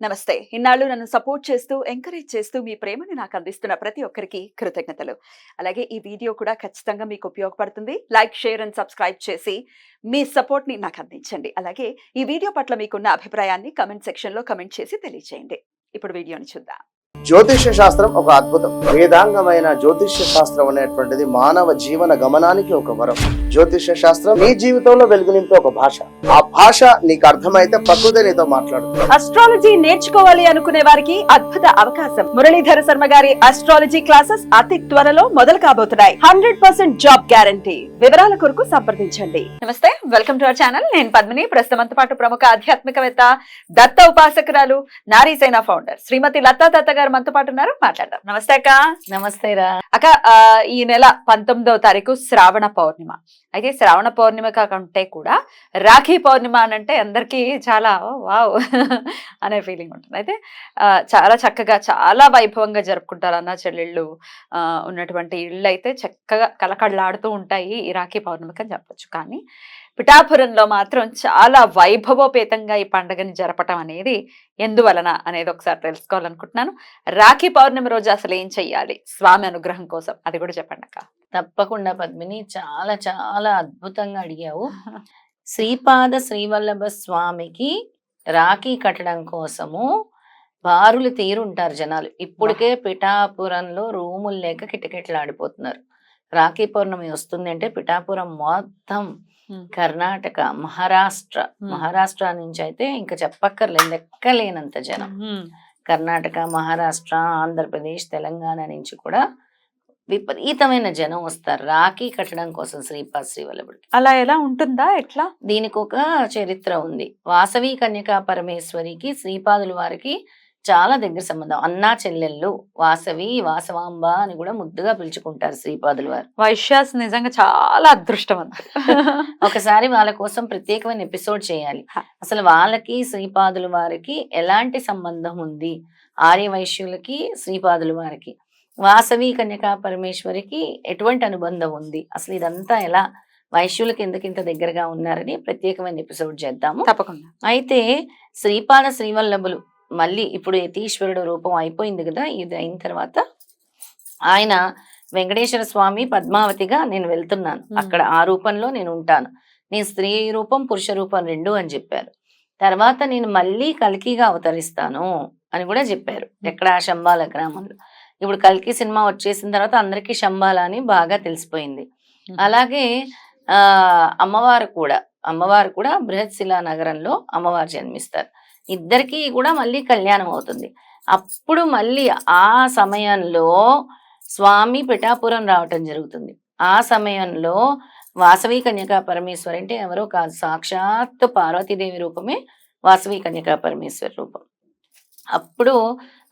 నమస్తే. ఇన్నాళ్ళు నన్ను సపోర్ట్ చేస్తూ, ఎంకరేజ్ చేస్తూ మీ ప్రేమని నాకు అందిస్తున్న ప్రతి ఒక్కరికి కృతజ్ఞతలు. అలాగే ఈ వీడియో కూడా ఖచ్చితంగా మీకు ఉపయోగపడుతుంది. లైక్, షేర్ అండ్ సబ్స్క్రైబ్ చేసి మీ సపోర్ట్‌ని నాకు అందించండి. అలాగే ఈ వీడియో పట్ల మీకున్న అభిప్రాయాన్ని కామెంట్ సెక్షన్‌లో కామెంట్ చేసి తెలియజేయండి. ఇప్పుడు వీడియోని చూద్దాం. జ్యోతిష్య శాస్త్రం ఒక అద్భుతం. వేదాంగమైన జ్యోతిష్య శాస్త్రం అనేటువంటిది మానవ జీవన గమనానికి ఒక వరం. జ్యోతిష్య శాస్త్రం నీ జీవితంలో వెలుగునింపే ఒక భాష. ఆ భాష నీకు అర్థమైతే ప్రకృతి నీతో మాట్లాడుతుంది. అస్ట్రాలజీ నేర్చుకోవాలి అనుకునే వారికి అద్భుత అవకాశం. మురళీధర శర్మ గారి అస్ట్రాలజీ క్లాసెస్ అతి త్వరలో మొదలు కాబోతున్నాయి. 100% జాబ్ గ్యారంటీ. వివరాల కొరకు సంప్రదించండి. నమస్తే, వెల్కమ్ టు అవర్ ఛానల్. నేను పద్మిని. ప్రస్తుతంతో పాటు ప్రముఖ ఆధ్యాత్మికవేత్త, దత్త ఉపాసకురాలు, నారీసేన ఫౌండర్ శ్రీమతి లతా దత్త గారు మనతో పాటు ఉన్నారు. మాట్లాడదాం. నమస్తే అక్క. నమస్తే రా అక్క. ఈ నెల 19వ తారీఖు శ్రావణ పౌర్ణిమ. అయితే శ్రావణ పౌర్ణిమ కాకుంటే కూడా రాఖీ పౌర్ణిమ అంటే అందరికీ చాలా వావ్ అనే ఫీలింగ్ ఉంటుంది. అయితే చాలా చక్కగా చాలా వైభవంగా జరుపుకుంటారు అన్న చెల్లెళ్ళు ఉన్నటువంటి ఇళ్ళు అయితే చక్కగా కలకడలాడుతూ ఉంటాయి ఈ రాఖీ పౌర్ణమికి అని చెప్పొచ్చు. కానీ పిఠాపురంలో మాత్రం చాలా వైభవోపేతంగా ఈ పండుగని జరపటం అనేది ఎందువలన అనేది ఒకసారి తెలుసుకోవాలనుకుంటున్నాను. రాఖీ పౌర్ణమి రోజు అసలు ఏం చెయ్యాలి స్వామి అనుగ్రహం కోసం, అది కూడా చెప్పండి అక్క. తప్పకుండా పద్మిని, చాలా చాలా అద్భుతంగా అడిగావు. శ్రీపాద శ్రీవల్లభ స్వామికి రాఖీ కట్టడం కోసము బారులు తీరుంటారు జనాలు. ఇప్పటికే పిఠాపురంలో రూములు లేక కిటకిటలాడిపోతున్నారు. రాఖీ పౌర్ణమి వస్తుంది అంటే పిఠాపురం మొత్తం కర్ణాటక, మహారాష్ట్ర నుంచి అయితే ఇంకా చెప్పక్కర్లేదు, లెక్కలేనంత జనం. కర్ణాటక, మహారాష్ట్ర, ఆంధ్రప్రదేశ్, తెలంగాణ నుంచి కూడా విపరీతమైన జనం వస్తారు రాఖీ కట్టడం కోసం శ్రీపాద శ్రీవల్లభుడికి. అలా ఎలా ఉంటుందా, ఎట్లా? దీనికి ఒక చరిత్ర ఉంది. వాసవి కన్యకా పరమేశ్వరికి శ్రీపాదుల వారికి చాలా దగ్గర సంబంధం. అన్నా చెల్లెళ్ళు, వాసవి, వాసవాంబ అని కూడా ముద్దుగా పిలుచుకుంటారు శ్రీపాదుల వారు. వైశ్యాస్ నిజంగా చాలా అదృష్టవంతులు. ఒకసారి వాళ్ళ కోసం ప్రత్యేకమైన ఎపిసోడ్ చేయాలి. అసలు వాళ్ళకి శ్రీపాదుల వారికి ఎలాంటి సంబంధం ఉంది, ఆర్య వైశ్యులకి శ్రీపాదుల వారికి, వాసవి కన్యకా పరమేశ్వరికి ఎటువంటి అనుబంధం ఉంది, అసలు ఇదంతా ఎలా వైశ్యులకి ఎందుకింత దగ్గరగా ఉన్నారని ప్రత్యేకమైన ఎపిసోడ్ చేద్దాము తప్పకుండా. అయితే శ్రీపాద శ్రీవల్లభులు మళ్ళీ ఇప్పుడు యతీశ్వరుడు రూపం అయిపోయింది కదా, ఇది అయిన తర్వాత ఆయన వెంకటేశ్వర స్వామి పద్మావతిగా నేను వెళ్తున్నాను, అక్కడ ఆ రూపంలో నేను ఉంటాను, నేను స్త్రీ రూపం పురుష రూపం రెండు అని చెప్పారు. తర్వాత నేను మళ్ళీ కల్కిగా అవతరిస్తాను అని కూడా చెప్పారు. ఎక్కడ శంబాల గ్రామంలో. ఇప్పుడు కల్కి సినిమా వచ్చేసిన తర్వాత అందరికీ శంబాల అని బాగా తెలిసిపోయింది. అలాగే అమ్మవారు కూడా బృహత్శిలా నగరంలో అమ్మవారు జన్మిస్తారు. ఇద్దరికి కూడా మళ్ళీ కళ్యాణం అవుతుంది. అప్పుడు మళ్ళీ ఆ సమయంలో స్వామి పిఠాపురం రావటం జరుగుతుంది. ఆ సమయంలో వాసవి కన్యకా పరమేశ్వరి అంటే ఎవరో కాదు, సాక్షాత్ పార్వతీదేవి రూపమే వాసవి కన్యకా పరమేశ్వరి రూపం. అప్పుడు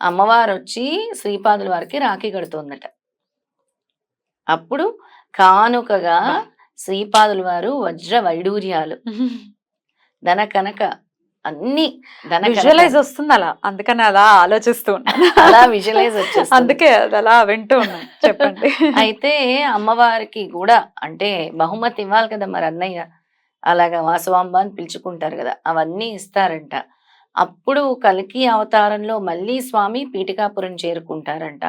అమ్మవారు వచ్చి శ్రీపాదుల వారికి రాఖీ కడుతోందట. అప్పుడు కానుకగా శ్రీపాదుల వారు వజ్ర వైడూర్యాలు, ధన కనక అన్ని విజువలైజ్ వస్తుంది అలా, అందుకని అలా ఆలోచిస్తూ అలా విజువలైజ్ వచ్చేస్తుంది, అందుకే అది అలా వింటూ ఉన్నాను. చెప్పండి. అయితే అమ్మవారికి కూడా అంటే బహుమతి ఇవ్వాలి కదా మరి అన్నయ్య, అలాగా వాసవాంబ అని పిలుచుకుంటారు కదా, అవన్నీ ఇస్తారంట. అప్పుడు కల్కి అవతారంలో మళ్ళీ స్వామి పీఠికాపురం చేరుకుంటారంట.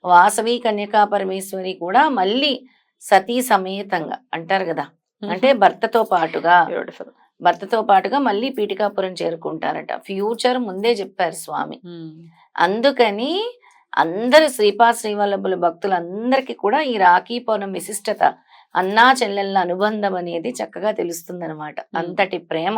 వాసవి కన్యకా పరమేశ్వరి కూడా మళ్ళీ సతీ సమేతంగా అంటారు కదా, అంటే భర్తతో పాటుగా మళ్ళీ పీఠికాపురం చేరుకుంటారట. ఫ్యూచర్ ముందే చెప్పారు స్వామి. అందుకని అందరు శ్రీపాద శ్రీవల్లభుల భక్తులందరికీ కూడా ఈ రాఖీ పౌర్ణమి విశిష్టత, అన్నా చెల్లెళ్ళ అనుబంధం అనేది చక్కగా తెలుస్తుందన్నమాట. అంతటి ప్రేమ,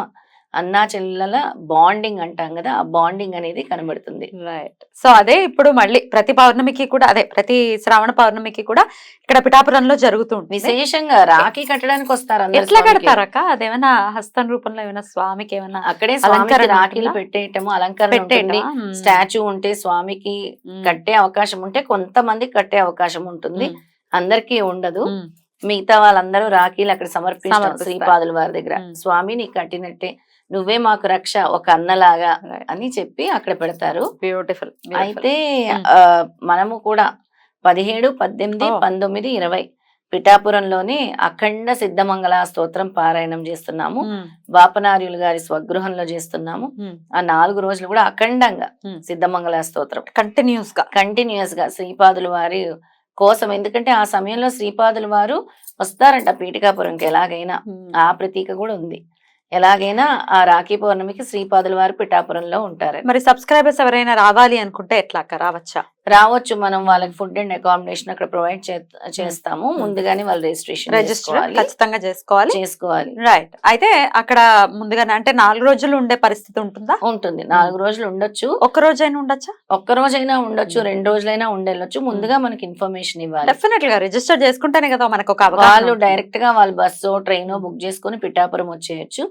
అన్నా చెల్లెల బాండింగ్ అంటాం కదా, ఆ బాండింగ్ అనేది కనబడుతుంది. రైట్. సో అదే ఇప్పుడు మళ్ళీ ప్రతి పౌర్ణమికి కూడా, అదే ప్రతి శ్రావణ పౌర్ణమికి కూడా ఇక్కడ పిఠాపురంలో జరుగుతుంది. విశేషంగా రాఖీ కట్టడానికి వస్తారు. ఎట్లా కడతారక్క? అదేమైనా హస్తం రూపంలో ఏమైనా స్వామికి ఏమైనా అక్కడే రాఖీలు పెట్టేయటము, అలంకరణ ఉంటుంది. స్టాచ్యూ ఉంటే స్వామికి కట్టే అవకాశం ఉంటే కొంతమందికి కట్టే అవకాశం ఉంటుంది, అందరికీ ఉండదు. మిగతా వాళ్ళందరూ రాఖీలు అక్కడ సమర్పిస్తారు శ్రీపాదుల వారి దగ్గర. స్వామి నీకు కట్టినట్టే, నువ్వే మాకు రక్ష, ఒక అన్నలాగా అని చెప్పి అక్కడ పెడతారు. బ్యూటిఫుల్. అయితే మనము కూడా 17, 18, 19, 20 పిఠాపురంలోనే అఖండ సిద్ధమంగళ స్తోత్రం పారాయణం చేస్తున్నాము. బాపనార్యులు గారి స్వగృహంలో చేస్తున్నాము. ఆ 4 రోజులు కూడా అఖండంగా సిద్ధమంగళ స్తోత్రం కంటిన్యూస్ గా శ్రీపాదుల వారి కోసం. ఎందుకంటే ఆ సమయంలో శ్రీపాదుల వారు వస్తారంట పీఠికాపురంకి, ఎలాగైనా ఆ ప్రతీక కూడా ఉంది. ఎలాగైనా ఆ రాఖీ పౌర్ణమికి శ్రీపాదుల వారు పిఠాపురంలో ఉంటారు. మరి సబ్స్క్రైబర్స్ ఎవరైనా రావాలి అనుకుంటే ఎట్లా రావచ్చా? రావచ్చు. మనం వాళ్ళకి ఫుడ్ అండ్ అకామిడేషన్ అక్కడ ప్రొవైడ్ చేస్తాము. ముందుగానే వాళ్ళు రిజిస్టర్ ఖచ్చితంగా చేసుకోవాలి. రైట్. అయితే అక్కడ ముందుగానే అంటే 4 రోజులు ఉండే పరిస్థితి ఉంటుందా? ఉంటుంది. 4 రోజులు ఉండొచ్చు. ఒక్క రోజైనా ఉండొచ్చా? ఒక్క రోజైనా ఉండొచ్చు, 2 రోజులైనా ఉండొచ్చు. ముందుగా మనకి ఇన్ఫర్మేషన్ ఇవ్వాలి. డెఫినెట్ గా రిజిస్టర్ చేసుకుంటేనే కదా మనకు ఒక వాళ్ళు డైరెక్ట్ గా వాళ్ళ బస్సు ట్రైన్ బుక్ చేసుకుని పిఠాపురం వచ్చేయచ్చు.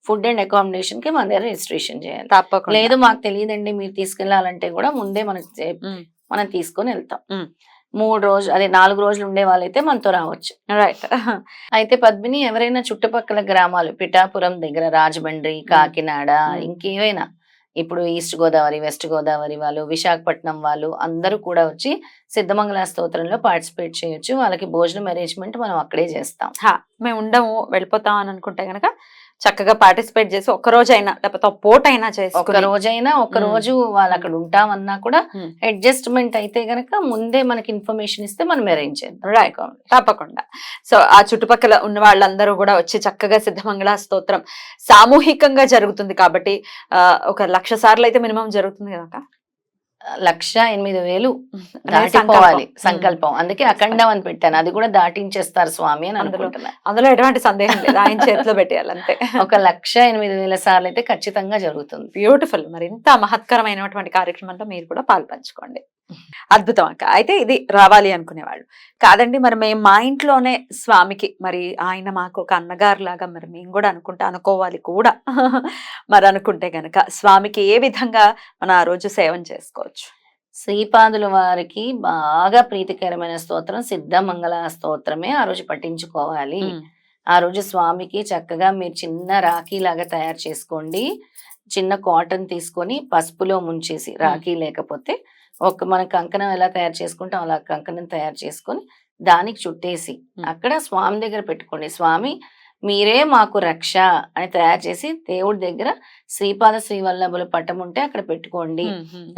ఫుడ్ అండ్ అకామిడేషన్ కి మన దగ్గర రిజిస్ట్రేషన్ చేయాలి. తప్పకుండా. లేదు మాకు తెలియదండి మీరు తీసుకెళ్లాలంటే కూడా ముందే మనం తీసుకొని వెళ్తాం. 3 రోజులు అదే 4 రోజులు ఉండే వాళ్ళైతే మనతో రావచ్చు. రైట్. అయితే పద్మిని, ఎవరైనా చుట్టుపక్కల గ్రామాలు పిఠాపురం దగ్గర రాజమండ్రి, కాకినాడ, ఇంకేవైనా ఇప్పుడు ఈస్ట్ గోదావరి, వెస్ట్ గోదావరి వాళ్ళు, విశాఖపట్నం వాళ్ళు అందరూ కూడా వచ్చి సిద్ధమంగళ స్తోత్రంలో పార్టిసిపేట్ చేయొచ్చు. వాళ్ళకి భోజనం అరేంజ్మెంట్ మనం అక్కడే చేస్తాం. మేము ఉండము వెళ్ళిపోతాం అని అనుకుంటే గనక చక్కగా పార్టిసిపేట్ చేసి ఒక రోజైనా లేకపోతే పూటైనా చేసి ఒక రోజు వాళ్ళు అక్కడ ఉంటామన్నా కూడా అడ్జస్ట్మెంట్ అయితే గనక ముందే మనకి ఇన్ఫర్మేషన్ ఇస్తే మనం అరేంజ్ చేద్దాం. రైట్. తప్పకుండా. సో ఆ చుట్టుపక్కల ఉన్న వాళ్ళందరూ కూడా వచ్చి చక్కగా సిద్ధమంగళ స్తోత్రం సామూహికంగా జరుగుతుంది కాబట్టి 1,00,000 సార్లు అయితే మినిమం జరుగుతుంది కదా. 1,08,000 దాటిపోవాలి సంకల్పం. అందుకే అఖండం అని పెట్టాను. అది కూడా దాటించేస్తారు స్వామి అని అనుకుంటున్నాను. అందులో ఎటువంటి సందేహం లేదు, ఆయన చేతిలో పెట్టేయాలి అంతే. 1,08,000 సార్లు అయితే ఖచ్చితంగా జరుగుతుంది. బ్యూటిఫుల్. మరి ఇంత మహత్కరమైనటువంటి కార్యక్రమంలో మీరు కూడా పాల్పంచుకోండి. అద్భుతం అక్క. అయితే ఇది రావాలి అనుకునేవాళ్ళు కాదండి, మరి మేము మా ఇంట్లోనే స్వామికి, మరి ఆయన మాకు ఒక అన్నగారు లాగా మరి మేము కూడా అనుకోవాలి కూడా. మరి అనుకుంటే గనక స్వామికి ఏ విధంగా మనం ఆ రోజు సేవం చేసుకోవచ్చు? శ్రీపాదుల వారికి బాగా ప్రీతికరమైన స్తోత్రం సిద్ధమంగళ స్తోత్రమే ఆ రోజు పఠించుకోవాలి. ఆ రోజు స్వామికి చక్కగా మీరు చిన్న రాఖీ లాగా తయారు చేసుకోండి. చిన్న కాటన్ తీసుకొని పసుపులో ముంచేసి, రాఖీ లేకపోతే మన కంకణం ఎలా తయారు చేసుకుంటాం అలా కంకణం తయారు చేసుకొని దానికి చుట్టేసి అక్కడ స్వామి దగ్గర పెట్టుకోండి. స్వామి మీరే మాకు రక్ష అని తయారు చేసి దేవుడి దగ్గర శ్రీపాద శ్రీవల్లభుల పటం ఉంటే అక్కడ పెట్టుకోండి.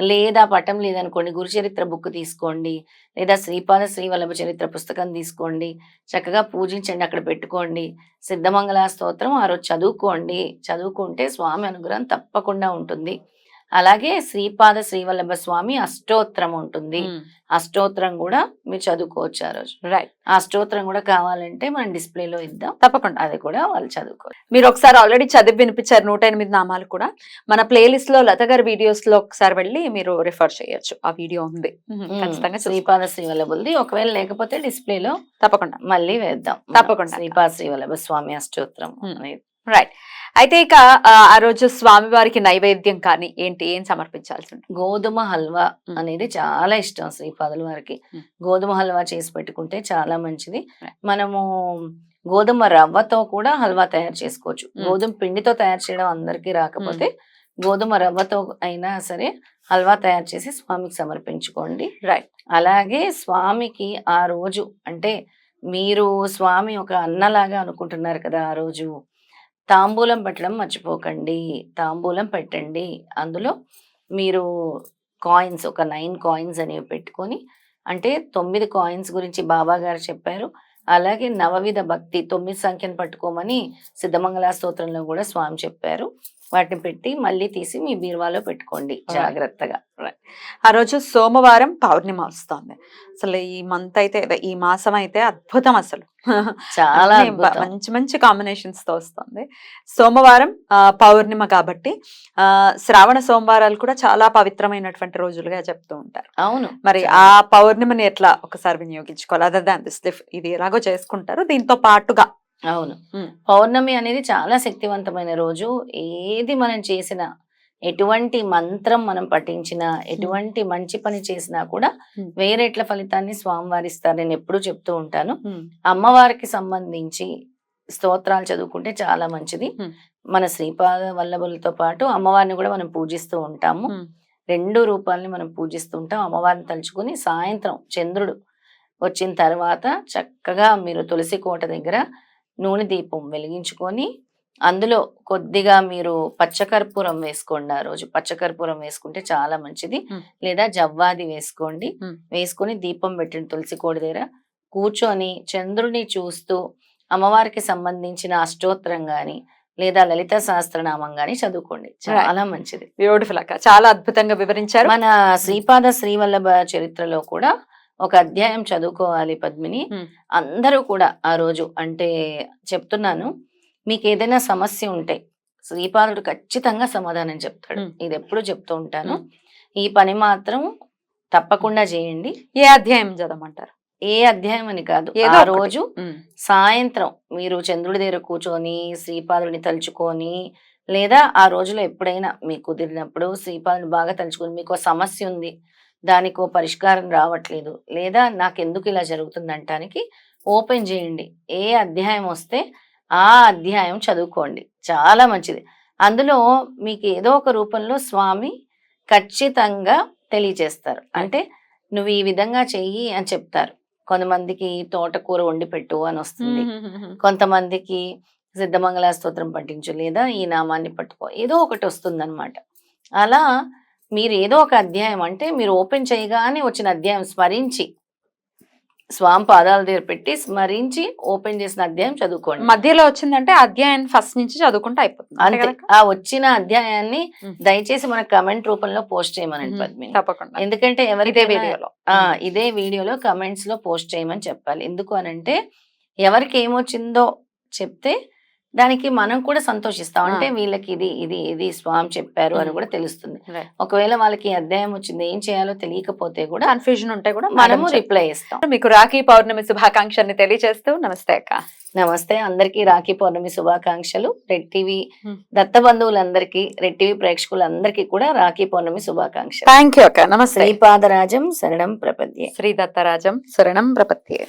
లేదా పటం లేదనుకోండి, గురుచరిత్ర బుక్ తీసుకోండి, లేదా శ్రీపాద శ్రీవల్లభ చరిత్ర పుస్తకం తీసుకోండి, చక్కగా పూజించండి, అక్కడ పెట్టుకోండి. సిద్ధమంగళ స్తోత్రం ఆ రోజు చదువుకుంటే స్వామి అనుగ్రహం తప్పకుండా ఉంటుంది. అలాగే శ్రీపాద శ్రీవల్లభ స్వామి అష్టోత్తరం ఉంటుంది. అష్టోత్తరం కూడా మీరు చదువుకోవచ్చు ఆ రోజు. రైట్. ఆ అష్టోత్తరం కూడా కావాలంటే మనం డిస్ప్లేలో ఇద్దాం, తప్పకుండా అది కూడా వాళ్ళు చదువుకోవచ్చు. మీరు ఒకసారి ఆల్రెడీ చదివి వినిపించారు 108 నామాలు కూడా. మన ప్లేలిస్ట్ లో లత గారి వీడియోస్ లో ఒకసారి వెళ్ళి మీరు రిఫర్ చేయొచ్చు, ఆ వీడియో ఉంది ఖచ్చితంగా. శ్రీపాద శ్రీవల్లభులది ఒకవేళ లేకపోతే డిస్ప్లేలో తప్పకుండా మళ్ళీ వేద్దాం. తప్పకుండా శ్రీపాద శ్రీవల్లభ స్వామి అష్టోత్తరం అనేది. రైట్. అయితే ఇక ఆ రోజు స్వామి వారికి నైవేద్యం కానీ ఏం సమర్పించాల్సి ఉంటుంది? గోధుమ హల్వా అనేది చాలా ఇష్టం శ్రీపాదుల వారికి. గోధుమ హల్వా చేసి పెట్టుకుంటే చాలా మంచిది. మనము గోధుమ రవ్వతో కూడా హల్వా తయారు చేసుకోవచ్చు. గోధుమ పిండితో తయారు చేయడం అందరికీ రాకపోతే గోధుమ రవ్వతో అయినా సరే హల్వా తయారు చేసి స్వామికి సమర్పించుకోండి. రైట్. అలాగే స్వామికి ఆ రోజు అంటే మీరు స్వామి ఒక అన్నలాగా అనుకుంటున్నారు కదా, ఆ రోజు తాంబూలం పెట్టడం మర్చిపోకండి. తాంబూలం పెట్టండి. అందులో మీరు కాయిన్స్ ఒక 9 కాయిన్స్ అనేవి పెట్టుకొని, అంటే 9 కాయిన్స్ గురించి బాబా గారు చెప్పారు. అలాగే నవవిధ భక్తి 9 సంఖ్యను పట్టుకోమని సిద్ధమంగళ స్తోత్రంలో కూడా స్వామి చెప్పారు. వాటిని పెట్టి మళ్ళీ తీసి మీ బీరువాలో పెట్టుకోండి జాగ్రత్తగా. ఆ రోజు సోమవారం పౌర్ణిమ వస్తుంది. అసలు ఈ మంత్ అయితే, ఈ మాసం అయితే అద్భుతం. అసలు చాలా మంచి మంచి కాంబినేషన్స్ తో వస్తుంది. సోమవారం పౌర్ణిమ కాబట్టి శ్రావణ సోమవారాలు కూడా చాలా పవిత్రమైనటువంటి రోజులుగా చెప్తూ ఉంటారు. అవును. మరి ఆ పౌర్ణిమని ఎట్లా ఒకసారి వినియోగించుకోవాలి? అదర్ దాన్ దిస్, ఇది ఎలాగో చేసుకుంటారు దీంతో పాటుగా. అవును. పౌర్ణమి అనేది చాలా శక్తివంతమైన రోజు. ఏది మనం చేసినా, ఎటువంటి మంత్రం మనం పఠించినా, ఎటువంటి మంచి పని చేసినా కూడా వేరేట్ల ఫలితాన్ని స్వామివారి ఇస్తారు. నేను ఎప్పుడు చెప్తూ ఉంటాను. అమ్మవారికి సంబంధించి స్తోత్రాలు చదువుకుంటే చాలా మంచిది. మన శ్రీపాద వల్లభులతో పాటు అమ్మవారిని కూడా మనం పూజిస్తూ ఉంటాము. 2 రూపాలని మనం పూజిస్తూ ఉంటాం. అమ్మవారిని తలుచుకుని సాయంత్రం చంద్రుడు వచ్చిన తర్వాత చక్కగా మీరు తులసి కోట దగ్గర నూనె దీపం వెలిగించుకొని అందులో కొద్దిగా మీరు పచ్చకర్పూరం వేసుకోండి. ఆ రోజు పచ్చకర్పూరం వేసుకుంటే చాలా మంచిది. లేదా జవ్వాది వేసుకోండి. వేసుకొని దీపం పెట్టండి తులసి కోట దగ్గర కూర్చొని చంద్రుని చూస్తూ అమ్మవారికి సంబంధించిన అష్టోత్తరం గాని లేదా లలిత సహస్రనామం గాని చదువుకోండి, చాలా మంచిది. బ్యూటిఫుల్ అక్క, చాలా అద్భుతంగా వివరించారు. మన శ్రీపాద శ్రీవల్లభ చరిత్రలో కూడా ఒక అధ్యాయం చదువుకోవాలి పద్మిని. అందరూ కూడా ఆ రోజు అంటే చెప్తున్నాను, మీకు ఏదైనా సమస్య ఉంటే శ్రీపాదుడు ఖచ్చితంగా సమాధానం చెప్తాడు. ఇది ఎప్పుడు చెప్తూ ఉంటాను. ఈ పని మాత్రం తప్పకుండా చేయండి. ఏ అధ్యాయం చదవమంటారు? ఏ అధ్యాయం అని కాదు, ఆ రోజు సాయంత్రం మీరు చంద్రుడి దగ్గర కూర్చొని శ్రీపాదుడిని తలుచుకొని, లేదా ఆ రోజులో ఎప్పుడైనా మీకు కుదిరినప్పుడు శ్రీపాదుని బాగా తలుచుకొని, మీకు సమస్య ఉంది, దానికి పరిష్కారం రావట్లేదు, లేదా నాకెందుకు ఇలా జరుగుతుంది అంటానికి ఓపెన్ చేయండి. ఏ అధ్యాయం వస్తే ఆ అధ్యాయం చదువుకోండి, చాలా మంచిది. అందులో మీకు ఏదో ఒక రూపంలో స్వామి ఖచ్చితంగా తెలియజేస్తారు. అంటే నువ్వు ఈ విధంగా చెయ్యి అని చెప్తారు. కొంతమందికి తోటకూర వండి పెట్టు అని వస్తుంది, కొంతమందికి సిద్ధమంగళ స్తోత్రం పఠించు, లేదా ఈ నామాన్ని పట్టుకో, ఏదో ఒకటి వస్తుంది అనమాట. అలా మీరు ఏదో ఒక అధ్యాయం అంటే మీరు ఓపెన్ చేయగానే వచ్చిన అధ్యాయం స్మరించి స్వామి పాదాల దగ్గర పెట్టి స్మరించి ఓపెన్ చేసిన అధ్యాయం చదువుకోండి. మధ్యలో వచ్చిందంటే అధ్యాయం ఫస్ట్ నుంచి చదువుకుంటే అయిపోతుంది. అంతే, ఆ వచ్చిన అధ్యాయాన్ని దయచేసి మన కమెంట్ రూపంలో పోస్ట్ చేయమనండి పద్మిని. తప్పకుండా. ఎందుకంటే ఇదే వీడియోలో ఇదే వీడియోలో కమెంట్స్ లో పోస్ట్ చేయమని చెప్పాలి. ఎందుకు అనంటే ఎవరికి ఏమొచ్చిందో చెప్తే దానికి మనం కూడా సంతోషిస్తాం. అంటే వీళ్ళకి ఇది ఇది ఇది స్వామి చెప్పారు అని కూడా తెలుస్తుంది. ఒకవేళ వాళ్ళకి అధ్యాయం వచ్చింది ఏం చేయాలో తెలియకపోతే కూడా, కన్ఫ్యూజన్ ఉంటే కూడా మనము రిప్లై ఇస్తాం. మీకు రాఖీ పౌర్ణమి శుభాకాంక్షల్ని తెలియజేస్తూ నమస్తే అక్క. నమస్తే, అందరికీ రాఖీ పౌర్ణమి శుభాకాంక్షలు. రెడ్ టీవీ దత్త బంధువులందరికీ, రెడ్ టీవీ ప్రేక్షకులందరికీ కూడా రాఖీ పౌర్ణమి శుభాకాంక్షలు. థ్యాంక్ యూ అక్క. నమస్తే. శ్రీపాదరాజం శరణం ప్రపద్యే. శ్రీ దత్తరాజం శరణం ప్రపద్యే.